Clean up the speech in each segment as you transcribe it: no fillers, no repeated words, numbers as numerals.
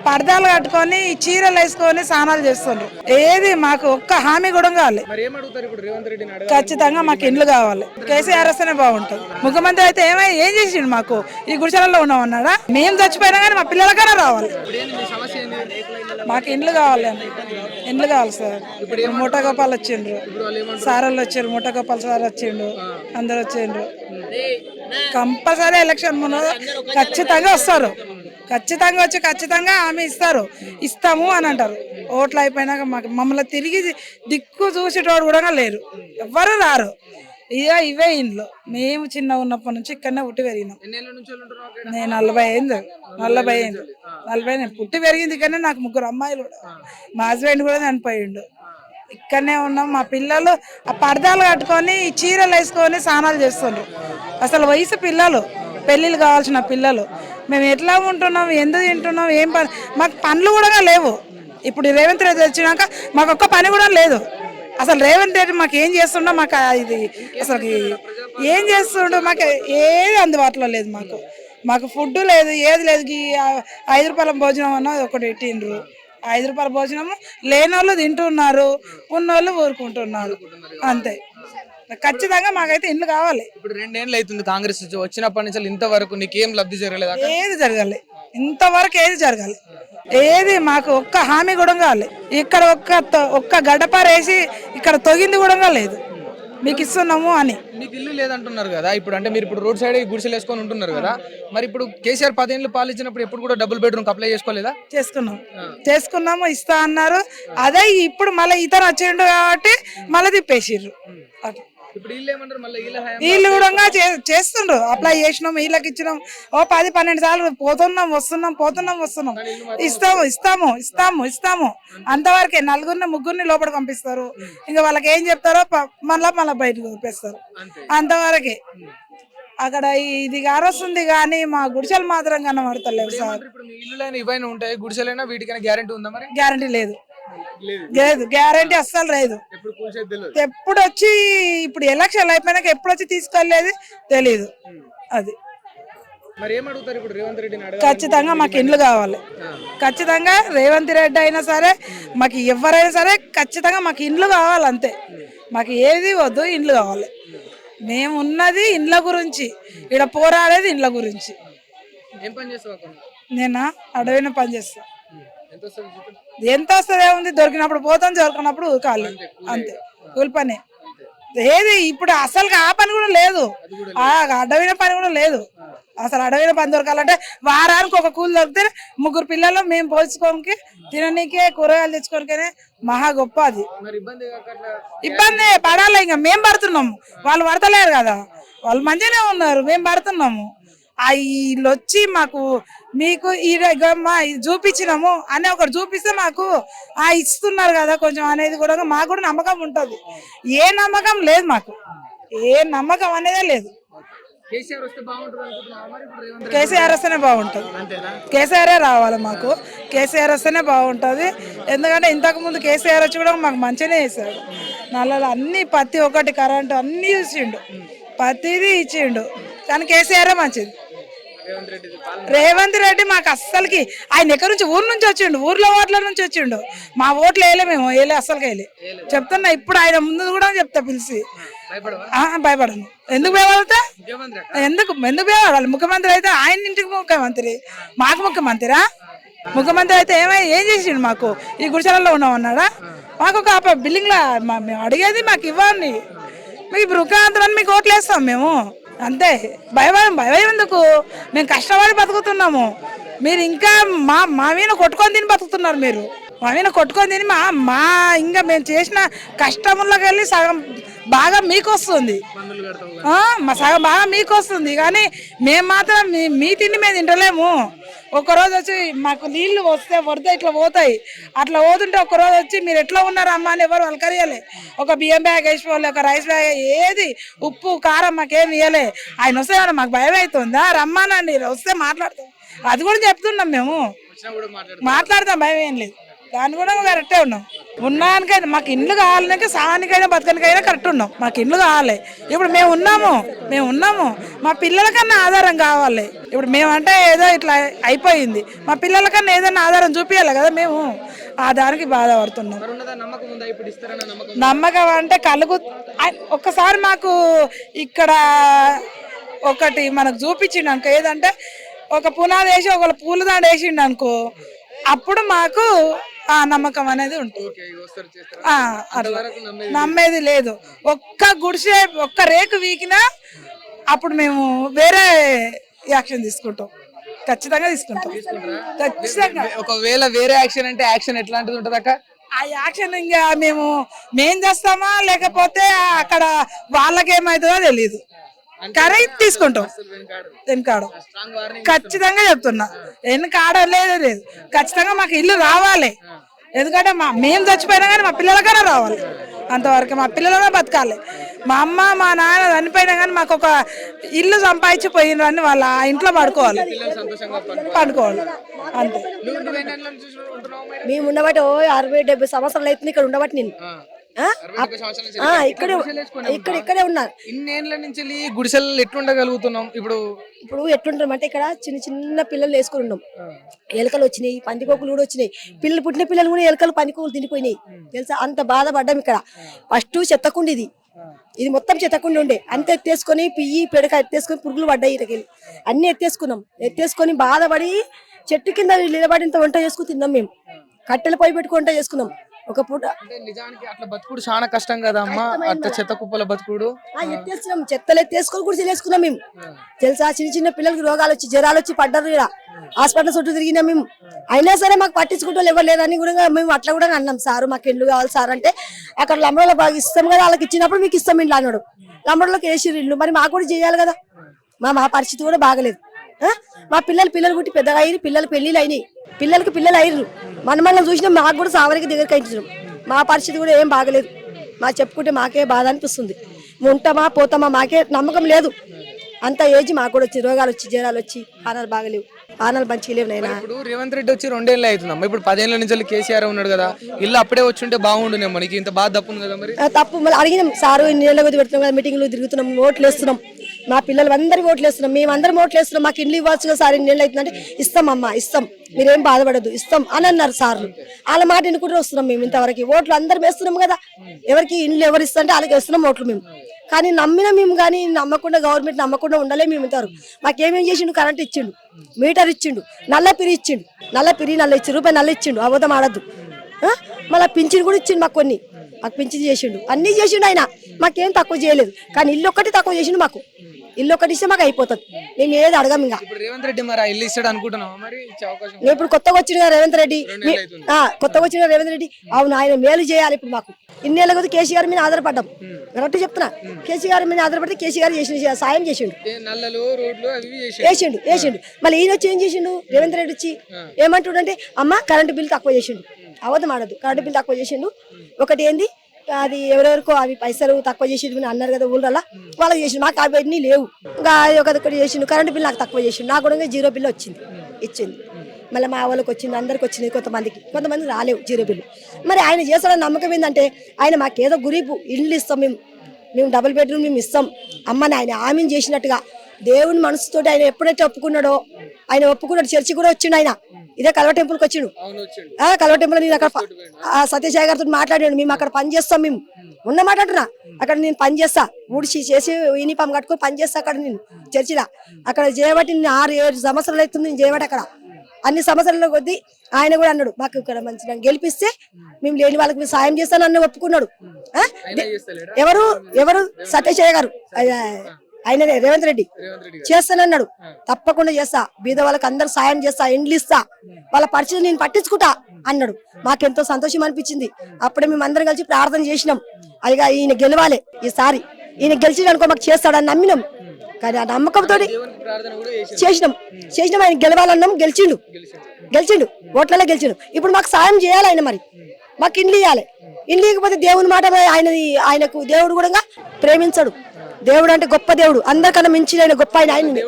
పరదాలు కట్టుకొని చీరలు వేసుకొని స్నానాలు చేస్తుండ్రు. ఏది మాకు ఒక్క హామీ కూడా కావాలి. ఖచ్చితంగా మాకు ఇండ్లు కావాలి. కేసీఆర్ వస్తేనే బాగుంటుంది. ముఖ్యమంత్రి అయితే ఏం చేసిండు? మాకు ఈ గుడిసెలలో ఉన్నాం అన్నాడా? మేము చచ్చిపోయినా కానీ మా పిల్లలకైనా రావాలి. మాకు ఇండ్లు కావాలి. ఇండ్లు కావాలి సార్. మూటగోపాల్ వచ్చిండ్రు, సార్ వాళ్ళు వచ్చారు, మూటగోపాల్ సార్ వచ్చిండు, అందరు వచ్చిండ్రు. కంపల్సరీ ఎలక్షన్ ముందు ఖచ్చితంగా వస్తారు. ఖచ్చితంగా వచ్చి ఖచ్చితంగా హామీ ఇస్తాము అని అంటారు. ఓట్లు అయిపోయినాక మమ్మల్ని తిరిగి దిక్కు చూసేటోడు కూడా లేరు, ఎవ్వరు రారు. ఇవే ఇంట్లో మేము చిన్న ఉన్నప్పటి నుంచి ఇక్కడనే పుట్టి పెరిగినాం. నేను 40 నేను పుట్టి పెరిగింది ఇక్కడనే. నాకు 3 అమ్మాయిలు కూడా, మా హస్బెండ్ కూడా చనిపోయిండు. ఇక్కడనే ఉన్నాం. మా పిల్లలు ఆ పరదాలు కట్టుకొని చీరలు వేసుకొని స్నానాలు చేస్తుండ్రు. అసలు వయసు పిల్లలు, పెళ్ళిళ్ళు కావాల్సిన పిల్లలు. మేము ఎట్లా ఉంటున్నాం, ఎందుకు తింటున్నాం, ఏం పని? మాకు పనులు కూడా లేవు. ఇప్పుడు రేవంత్ రెడ్డి వచ్చినాక మాకు ఒక్క పని కూడా లేదు. అసలు రేవంత్ రెడ్డి మాకు ఏం చేస్తుండో, మాకు ఇది అసలు ఏం చేస్తుండో మాకు ఏది అందుబాటులో లేదు. మాకు ఫుడ్ లేదు, ఏది లేదు. 5 రూపాయల భోజనం అన్నది ఒకటి పెట్టిండ్రు. 5 రూపాయల భోజనము లేని వాళ్ళు తింటున్నారు, ఉన్నోళ్ళు ఊరుకుంటున్నారు, అంతే. ఖచ్చితంగా మాకైతే ఇండ్లు కావాలి. ఇప్పుడు 2 ఏళ్ళు అవుతుంది కాంగ్రెస్ వచ్చినప్పటి నుంచి ఇంతవరకు నీకేం లబ్ధి జరగలేదు? ఏది జరగాలి, ఇంతవరకు ఏది జరగాలి, ఏది మాకు ఒక్క హామీ కూడా కావాలి. ఇక్కడ ఒక్క గడపరేసి ఇక్కడ తొగింది కూడా లేదు. మీకు ఇస్తున్నాము అని. మీకు ఇల్లు లేదంటున్నారు కదా ఇప్పుడు, అంటే మీరు ఇప్పుడు రోడ్ సైడ్ గుడిసెలు వేసుకొని ఉంటున్నారు కదా, మరి ఇప్పుడు కేసీఆర్ 10 ఏళ్ళు పాలించినప్పుడు ఎప్పుడు కూడా డబుల్ బెడ్రూమ్ అప్లై చేసుకోలేదా? చేసుకున్నాము, ఇస్తా అన్నారు. అదే ఇప్పుడు మళ్ళీ ఇతను వచ్చిండు కాబట్టి మళ్ళీ తిప్పేసిర్రు. వీళ్ళు కూడా చేస్తుండ్రు. అప్లై చేసినాం, వీళ్ళకి ఇచ్చినాం. 10-12 సార్లు పోతున్నాం వస్తున్నాం. ఇస్తాము అంతవరకే. 4-3 లోపల పంపిస్తారు. ఇంకా వాళ్ళకి ఏం చెప్తారో మళ్ళా బయటకు పంపిస్తారు, అంతవరకే. అక్కడ ఇది గారొస్తుంది కానీ మా గుడిసెలు మాత్రం కనబడతలేవు సార్. గుడిసెలైనా వీటికైనా గ్యారెంటీ ఉందా? మరి గ్యారెంటీ లేదు, గ్యారెంటీ అస్సలు లేదు. ఎప్పుడు వచ్చి ఇప్పుడు ఎలక్షన్ అయిపోయినాక ఎప్పుడు వచ్చి తీసుకెళ్లేది తెలీదు. అది ఖచ్చితంగా మాకు ఇండ్లు కావాలి. ఖచ్చితంగా రేవంత్ రెడ్డి అయినా సరే, మాకు ఎవరైనా సరే ఖచ్చితంగా మాకు ఇండ్లు కావాలి, అంతే. మాకు ఏది వద్దు, ఇండ్లు కావాలి. మేము ఉన్నది ఇండ్ల గురించి, ఇక్కడ పోరాడేది ఇండ్ల గురించి. నేనా అడవిన పని చేస్తా. ఎంత వస్తుంది? ఏముంది, దొరికినప్పుడు పోతాం, దొరికినప్పుడు ఊకాలి, అంతే. కూలి పని ఏది ఇప్పుడు అసలు ఆ పని కూడా లేదు, అడవిన పని కూడా లేదు. అసలు అడవిన పని దొరకాలంటే వారానికి ఒక కూలి దొరికితే 3 పిల్లలు మేము పోల్చుకోనికి తిననీకే, కూరగాయలు తెచ్చుకోనికే మహా గొప్ప. అది ఇబ్బంది పడాలి. ఇంకా మేము పడుతున్నాము, వాళ్ళు పడతలేరు కదా. వాళ్ళు మంచిగానే ఉన్నారు, మేము పడుతున్నాము. వీళ్ళు వచ్చి మాకు మీకు ఇది చూపించినాము అని ఒకటి చూపిస్తే మాకు ఇస్తున్నారు కదా కొంచెం అనేది కూడా మాకు కూడా నమ్మకం ఉంటుంది. ఏ నమ్మకం లేదు మాకు, ఏ నమ్మకం అనేదే లేదు. కేసీఆర్ వస్తేనే బాగుంటుంది. కేసీఆర్ రావాలి మాకు. కేసీఆర్ వస్తేనే బాగుంటుంది. ఎందుకంటే ఇంతకు ముందు కేసీఆర్ వచ్చి కూడా మాకు మంచిగానే చేశాడు. నల్లలు అన్ని, ప్రతి ఒక్కటి, కరెంటు అన్ని చూసిండు, ప్రతిదీ ఇచ్చిండు. కానీ కేసీఆర్ మంచిది. రేవంత్ రెడ్డి మాకు అస్సలకి ఆయన ఎక్కడి నుంచి ఊరు నుంచి వచ్చిండు, ఊర్లో ఓట్ల నుంచి వచ్చిండు. మా ఓట్లు వేయలే, మేము వేయలే, అస్సలకి వేయలే. చెప్తున్నా, ఇప్పుడు ఆయన ముందు కూడా చెప్తా పిలిచి. భయపడను. ఎందుకు భయపడతా? ఎందుకు భయపడాలి? ముఖ్యమంత్రి అయితే ఆయన ఇంటికి ముఖ్యమంత్రి, మాకు ముఖ్యమంత్రిరా? ముఖ్యమంత్రి అయితే ఏం చేసిండు? మాకు ఈ గుడిసెలలో ఉన్నాం అన్నాడా? మాకు ఒక బిల్డింగ్ లా మేము అడిగేది మాకు ఇవ్వండి. మీకు ముఖ్యమంత్రి మీకు ఓట్లు వేస్తాం మేము, అంతే. భయం ఎందుకు? మేము కష్టపడి బతుకుతున్నాము. మీరు ఇంకా మా మీద కొట్టుకొని తిని బతుకుతున్నారు. మీరు మా మీద కొట్టుకొని తిని ఇంకా మేము చేసిన కష్టముల్లోకి వెళ్ళి సగం బాగా మీకు వస్తుంది, సగం బాగా మీకు వస్తుంది. కానీ మేము మాత్రం మీ తిండి మేము తింటలేము. ఒక్కరోజు వచ్చి మాకు నీళ్లు వరద ఇట్లా పోతాయి, అట్లా పోతుంటే ఒక్కరోజు వచ్చి మీరు ఎట్లా ఉన్నారు అమ్మ అని ఎవరు వలకరియలే. ఒక బియ్యం బ్యాగ్ వేసిపోలే, ఒక రైస్ బ్యాగ్, ఏది ఉప్పు కారం మాకేమి ఇవ్వలే. ఆయన వస్తే మాకు భయం అవుతుందా? రమ్మానండి, వస్తే మాట్లాడతాం. అది కూడా చెప్తున్నాం, మేము మాట్లాడతాం, భయం ఏం లేదు. దాన్ని కూడా కరెక్టే ఉన్నాం. ఉన్నానికైనా మాకు ఇండ్లు కావాలనే సానికైనా బతకనికైనా కరెక్ట్ ఉన్నాం. మాకు ఇండ్లు కావాలి. ఇప్పుడు మేము ఉన్నాము మా పిల్లలకన్నా ఆధారం కావాలి. ఇప్పుడు మేమంటే ఏదో ఇట్లా అయిపోయింది, మా పిల్లలకన్నా ఏదైనా ఆధారం చూపించాలి కదా. మేము ఆ దానికి బాధపడుతున్నాం. నమ్మకం అంటే ఒక్కసారి మాకు ఇక్కడ ఒకటి మనకు చూపించిండు అనుకో, ఏదంటే ఒక పునాది వేసి ఒక పూలదాండ వేసిండు అనుకో, అప్పుడు మాకు ఆ నమ్మకం అనేది ఉంటుంది. అట్లా నమ్మేది లేదు. ఒక్క గుడిసె ఒక్క రేకు వీకినా అప్పుడు మేము వేరే యాక్షన్ తీసుకుంటాం. ఖచ్చితంగా తీసుకుంటాం. ఖచ్చితంగా. ఒకవేళ వేరే యాక్షన్ అంటే యాక్షన్ ఎట్లాంటిది ఉంటుంది అక్క? ఆ యాక్షన్ ఇంకా మేం చేస్తామా లేకపోతే అక్కడ వాళ్ళకేమవుతుందో తెలియదు. కరెక్ట్ తీసుకుంటాం. వెనకాడు ఖచ్చితంగా చెప్తున్నా, వెనకాడ లేదు. ఖచ్చితంగా మాకు ఇల్లు రావాలి. ఎందుకంటే మేము చచ్చిపోయినా కానీ మా పిల్లలకైనా రావాలి. అంతవరకు మా పిల్లలనే బతకాలి. మా అమ్మ మా నాన్న చనిపోయినా కానీ మాకు ఒక ఇల్లు సంపాదించి పోయినని వాళ్ళ ఇంట్లో పడుకోవాలి అంతే. మేము ఉండబట్టి 60-70 సంవత్సరాలు అవుతుంది ఇక్కడ ఉండబట్టి. నేను ఇక్కడే ఉన్నా. ఇన్నేళ్ల నుంచి గుడిసెలు ఎట్లుండగలుగుతున్నాం? ఇప్పుడు ఎట్లుంటాం అంటే ఇక్కడ చిన్న చిన్న పిల్లలు వేసుకుని ఉన్నాం. ఎలుకలు వచ్చినాయి, పందికోకులు కూడా వచ్చినాయి. పుట్టిన పిల్లలు కూడా ఎలుకలు పందికోకులు తినిపోయినాయి తెలుసా. అంత బాధపడ్డాం. ఇక్కడ ఫస్ట్ చెత్తకుండి ఇది మొత్తం చెత్తకుండి ఉండే, అంత ఎత్తేసుకొని పియ్యి పెడక ఎత్తేసుకొని పురుగులు పడ్డాయి. ఇటకెళ్ళి అన్ని ఎత్తేసుకొని బాధపడి చెట్టు కింద నిలబడి ఇంత వంట చేసుకుని తిన్నాం. మేము కట్టెల పొయ్యి పెట్టుకుని వంట చేసుకున్నాం ఒక పూట. నిజానికి అట్లా బతుకుడు చాలా కష్టం కదా అమ్మా, అట్లా చెత్త కుప్పల బతుకుడు. ఎత్తేస్తున్నాం, చెత్తలు ఎత్తేసుకొని కూడా చేసుకున్నాం మేము తెలుసా. చిన్న చిన్న పిల్లలకి రోగాలు వచ్చి జ్వరాలు వచ్చి పడ్డారు. ఇక్కడ హాస్పిటల్ చుట్టూ తిరిగినాం మేము. అయినా సరే మాకు పట్టించుకుంటూ ఎవరు లేదని కూడా మేము అట్లా కూడా అన్నాం. సారు మాకు ఇల్లు కావాలి సార్ అంటే, అక్కడ లంబడలో బాగా ఇస్తాం కదా, వాళ్ళకి ఇచ్చినప్పుడు మీకు ఇస్తాం ఇల్లు అన్నాడు. లంబడలోకి వేసిరు ఇల్లు, మరి మాకు కూడా చేయాలి కదా. మా పరిస్థితి కూడా బాగలేదు. మా పిల్లలు పుట్టి పెద్దగా అయ్యి పిల్లలు పెళ్లిళ్ళు అయినాయి, పిల్లలకి పిల్లలు అయ్యారు. మనం చూసినా మాకు కూడా సావరికి దగ్గరికి అయించాం. మా పరిస్థితి కూడా ఏం బాగలేదు. మా చెప్పుకుంటే మాకే బాధ అనిపిస్తుంది. ఉంటామా పోతామా మాకే నమ్మకం లేదు. అంత ఏజ్ మాకు కూడా వచ్చి రోగాలు వచ్చి జ్వరాలు వచ్చి పానాలు బాగలేవు, పానాలు మంచిగా లేవు. నైనా ఇప్పుడు రేవంత్ రెడ్డి వచ్చి 2 ఏళ్ళు అవుతుందమ్మా. ఇప్పుడు 10 ఏళ్ల నుంచి కేసీఆర్ ఉన్నాడు కదా, ఇల్లు అప్పుడే వచ్చి ఉంటే బాగుండునే. మనకి ఇంత బాధ తప్పును కదా. మరి తప్పు మళ్ళీ అడిగినాం సారు. ఇన్ని ఏళ్ళ కొద్ది పెడుతున్నాం కదా, మీటింగ్లు తిరుగుతున్నాం, ఓట్లు వేస్తున్నాం. మా పిల్లలు అందరికి ఓట్లు వేస్తున్నాం, మేమందరం ఓట్లు వేస్తున్నాం. మాకు ఇల్లు ఇవ్వచ్చు కదా సార్, ఇన్ని ఏళ్ళు అవుతుందంటే ఇస్తాం అమ్మా ఇస్తాం, మీరేం బాధపడద్దు ఇస్తాం అని అన్నారు సార్లు. వాళ్ళ మాట ఎన్నుకుంటూ వస్తున్నాం మేము. ఇంతవరకు ఓట్లు అందరం వేస్తున్నాం కదా, ఎవరికి ఇండ్లు ఎవరు ఇస్తుంటే వాళ్ళకి వేస్తున్నాం ఓట్లు మేము. కానీ నమ్మిన మేము కానీ నమ్మకుండా, గవర్నమెంట్ నమ్మకుండా ఉండలే మేము. ఇంతవరకు మాకేమేం చేసిండు, కరెంట్ ఇచ్చిండు, మీటర్ ఇచ్చిండు, నల్ల పిరి ఇచ్చిండు, నల్ల రూపాయి నల్ల ఇచ్చిండు, అబద్ధం ఆడద్దు. మళ్ళీ పింఛన్ కూడా ఇచ్చిండు మాకు, మాకు పింఛన్ చేసిండు, అన్ని చేసిండు ఆయన. మాకేం తక్కువ చేయలేదు. కానీ ఇల్లు ఒక్కటి తక్కువ చేసిండు మాకు. ఇల్లు ఒకటి ఇస్తే మాకు అయిపోతుంది, మేము ఏది అడగం. ఇంకా రేవంత్ రెడ్డి మరి ఇల్లు ఇస్తాడు అనుకుంటున్నాం. మరి ఇప్పుడు కొత్తగా వచ్చిన రేవంత్ రెడ్డి, అవును ఆయన మేలు చేయాలి. ఇప్పుడు మాకు ఇన్నేళ్ళ కొద్ది కేసీఆర్ మీద ఆధారపడ్డాం. కరెక్ట్ చెప్తున్నా, కేసీఆర్ మీద ఆధారపడితే కేసీఆర్ చేసిన సాయం చేసిండు, వేసిండు. మళ్ళీ ఈయన వచ్చి ఏం చేసిండు, రేవంత్ రెడ్డి వచ్చి ఏమంటుండంటే అమ్మ కరెంటు బిల్ తక్కువ చేసిండు, అబద్ధం ఆడద్దు, కరెంటు బిల్ తక్కువ చేసిండు. ఒకటి ఏంది అది ఎవరెవరికో అవి పైసలు తక్కువ చేసిండు అన్నారు కదా ఊళ్ళలో, వాళ్ళకి చేసిండు. మాకు అవన్నీ లేవు. ఇంకా ఒకటి చేసిండు, కరెంటు బిల్ నాకు తక్కువ చేసిండు. నాకు కూడా 0 బిల్లు ఇచ్చింది. మళ్ళీ మా వాళ్ళకి వచ్చింది, అందరికి వచ్చింది, కొంతమంది రాలేవు 0 బిల్లు. మరి ఆయన చేస్తాడని నమ్మకం ఏంటంటే, ఆయన మాకేదో గురీపు ఇల్లు ఇస్తాం, మేము డబుల్ బెడ్రూమ్ మేము ఇస్తాం అమ్మని ఆయన హామీని చేసినట్టుగా దేవుని మనసుతోటి ఆయన ఎప్పుడైతే ఒప్పుకున్నాడో, ఆయన ఒప్పుకున్నాడు. చర్చి కూడా వచ్చిండు ఆయన, ఇదే కల్వ టెంపుల్కి వచ్చిండు. కల్వ టెంపుల్ నేను అక్కడ సత్యసాయి గారితో మాట్లాడాను. మేము అక్కడ పని చేస్తాం, మేము ఉన్నమాట అంటున్నా. అక్కడ నేను పని చేస్తా, ఊడిచి చేసి యూనిఫామ్ కట్టుకొని పని చేస్తా అక్కడ నేను చర్చిలో. అక్కడ చేయబట్టి 6-7 సంవత్సరాలు అవుతుంది నేను చేయబట్టి. అక్కడ అన్ని సంవత్సరాల కొద్దీ ఆయన కూడా అన్నాడు, మాకు ఇక్కడ మంచిగా గెలిపిస్తే మేము లేని వాళ్ళకి మీరు సాయం చేస్తాను అన్న ఒప్పుకున్నాడు. ఎవరు సత్యసాయి గారు, ఆయననే రేవంత్ రెడ్డి చేస్తానన్నాడు. తప్పకుండా చేస్తా, బీద వాళ్ళకి అందరు సాయం చేస్తా, ఇండ్లు ఇస్తా, వాళ్ళ పరిస్థితి నేను పట్టించుకుంటా అన్నాడు. మాకెంతో సంతోషం అనిపించింది. అప్పుడే మేము అందరం కలిసి ప్రార్థన చేసినాం, అదిగా ఈయన గెలవాలి, ఈసారి ఈయన గెలిచిననుకో మాకు చేస్తాడని నమ్మినాం. కానీ ఆ నమ్మకంతో చేసినాం. ఆయన గెలవాలన్నాం, గెలిచిండు, ఓట్లలో గెలిచిండు. ఇప్పుడు మాకు సాయం చేయాలి ఆయన, మరి మాకు ఇండ్లు ఇవ్వాలి. ఇండ్లు ఇవ్వకపోతే దేవుని మాట ఆయనకు దేవుడు కూడా ప్రేమించడు. దేవుడు అంటే గొప్ప దేవుడు, అందరికన్నా మించిన గొప్ప ఆయన.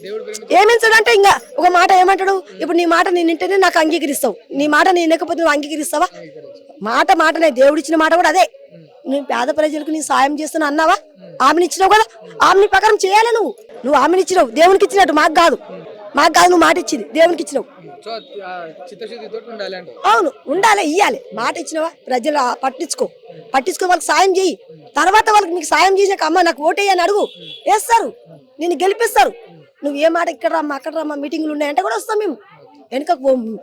దేవుడు ప్రేమ ఏమించాడంటే ఇంకా ఒక మాట ఏమంటాడు, ఇప్పుడు నీ మాట నేను వింటేనే నాకు అంగీకరిస్తావు, నీ మాట నేను వినకపోతే నువ్వు అంగీకరిస్తావా? మాటనే దేవుడు ఇచ్చిన మాట కూడా అదే. నువ్వు పేద ప్రజలకు నీ సాయం చేస్తున్నా అన్నావా? ఆమెను ఇచ్చినావు కదా, ఆమెని ప్రకారం చేయాలి. నువ్వు ఆమెను ఇచ్చినావు, దేవునికి ఇచ్చినట్టు మాకు కాదు నువ్వు మాట ఇచ్చింది దేవునికి ఇచ్చినావు. సో చిత్తశుద్ధితో ఉండాలి అంటే అవును, ఉండాలి, ఇయ్యాలి. మాట ఇచ్చినవా ప్రజలు పట్టించుకో వాళ్ళకి సాయం చేయి. తర్వాత వాళ్ళకి నీకు సాయం చేసాక అమ్మ నాకు ఓటేయని అడుగు, వేస్తారు, నిన్ను గెలిపిస్తారు. నువ్వు ఏ మాట ఇక్కడ రమ్మా అక్కడ రమ్మా మీటింగ్లు ఉన్నాయంటే కూడా వస్తాం మేము, వెనుకకు పోము.